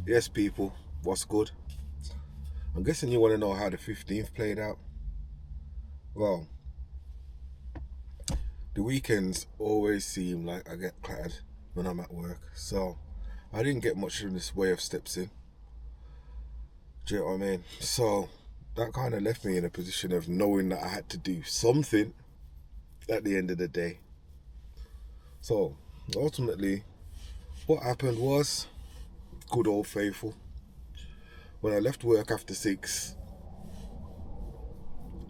Yes, people, what's good? I'm guessing you want to know how the 15th played out. Well, the weekends always seem like I get clattered when I'm at work, so I didn't get much in this way of steps in. Do you know what I mean? So that kind of left me in a position of knowing that I had to do something at the end of the day. So ultimately, what happened was good old faithful. When I left work after 6,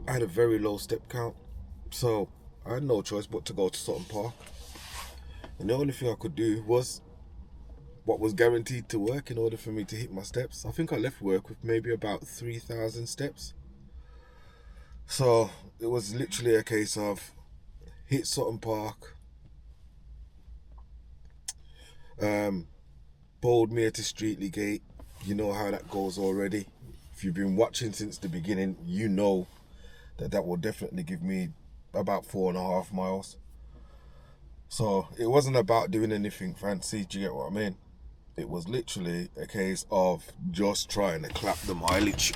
I had a very low step count. So I had no choice but to go to Sutton Park. And the only thing I could do was what was guaranteed to work in order for me to hit my steps. I think I left work with maybe about 3,000 steps. So it was literally a case of hit Sutton Park, bowled me to Streetley Gate. You know how that goes already. If you've been watching since the beginning, you know that will definitely give me about 4.5 miles. So it wasn't about doing anything fancy, do you get what I mean? It was literally a case of just trying to clap the mileage.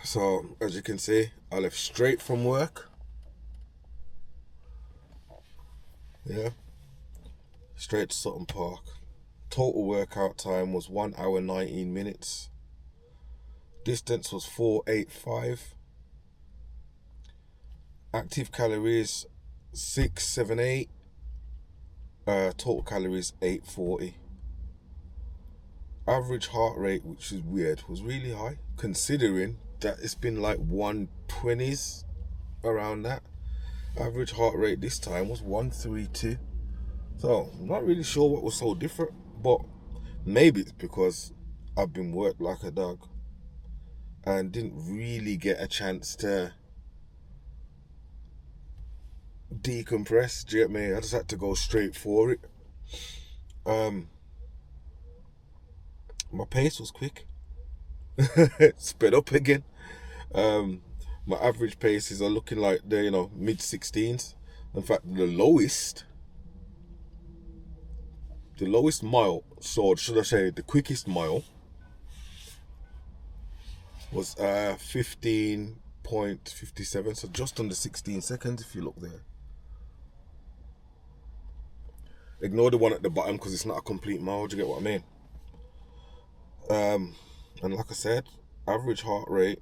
So as you can see, I left straight from work. Yeah. Straight to Sutton Park. Total workout time was 1 hour 19 minutes. Distance was 485. Active calories 678. Total calories 840. Average heart rate, which is weird, was really high considering that it's been like 120s around that. Average heart rate this time was 132. So I'm not really sure what was so different, but maybe it's because I've been worked like a dog and didn't really get a chance to decompress. Do you get me? I just had to go straight for it. My pace was quick. Sped up again. My average paces are looking like they're, mid 16s. In fact, the lowest mile, so should I say the quickest mile, was 15.57, so just under 16 seconds if you look there. Ignore the one at the bottom because it's not a complete mile, do you get what I mean? And like I said, average heart rate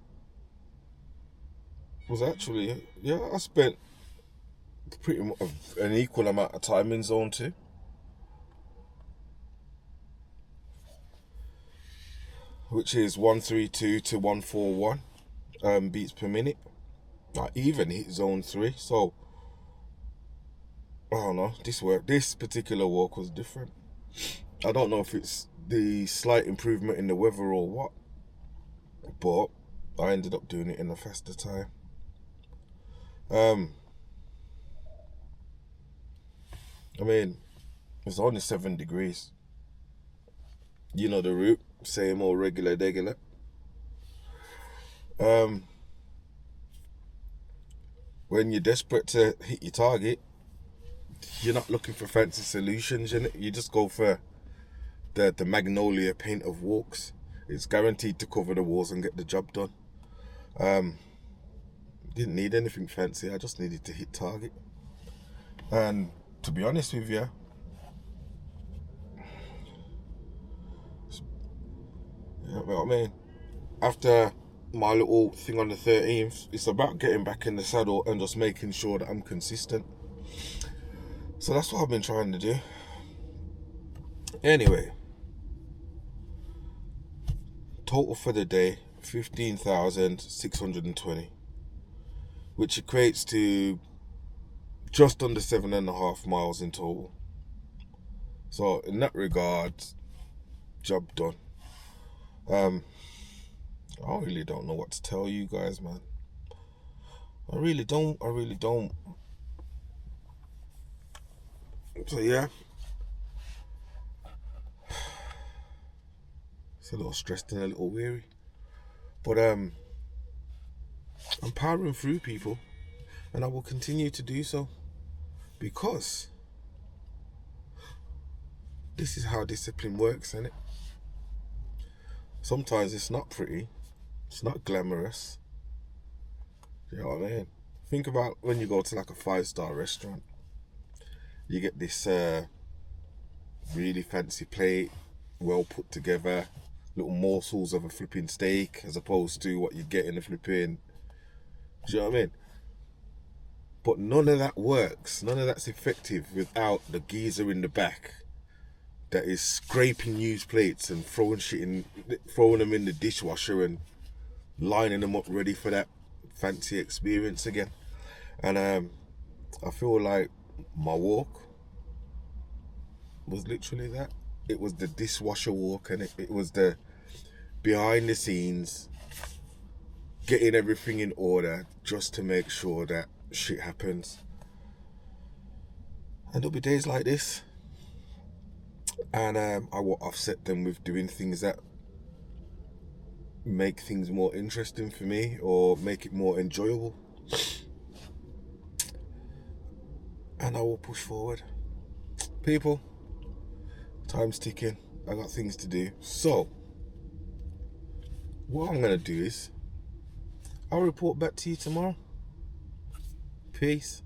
was actually, I spent pretty much an equal amount of time in zone 2. Which is 132 to 141 beats per minute. I even hit zone 3, so I don't know. This particular walk was different. I don't know if it's the slight improvement in the weather or what, but I ended up doing it in a faster time. I mean, it's only 7 degrees. You know the route, same old regular degular. When you're desperate to hit your target, you're not looking for fancy solutions, you just go for the magnolia paint of walks. It's guaranteed to cover the walls and get the job done. Didn't need anything fancy, I just needed to hit target. And to be honest with you, you know what I mean? After my little thing on the 13th, it's about getting back in the saddle and just making sure that I'm consistent. So that's what I've been trying to do. Anyway, total for the day 15,620, which equates to just under 7.5 miles in total. So in that regard, job done. I really don't know what to tell you guys, man. I really don't. So yeah, it's a little stressed and a little weary, but I'm powering through, people, and I will continue to do so because this is how discipline works, isn't it? Sometimes it's not pretty, it's not glamorous. You know what I mean? Think about when you go to like a 5-star restaurant. You get this really fancy plate, well put together, little morsels of a flipping steak, as opposed to what you get in the flipping. Do you know what I mean? But none of that works. None of that's effective without the geezer in the back that is scraping used plates and throwing them in the dishwasher and lining them up ready for that fancy experience again. And I feel like my walk was literally that. It was the dishwasher walk, and it was the behind the scenes, getting everything in order just to make sure that shit happens. And there'll be days like this, and I will offset them with doing things that make things more interesting for me or make it more enjoyable, and I will push forward. People, time's ticking. I got things to do. So what I'm gonna do is I'll report back to you tomorrow. Peace.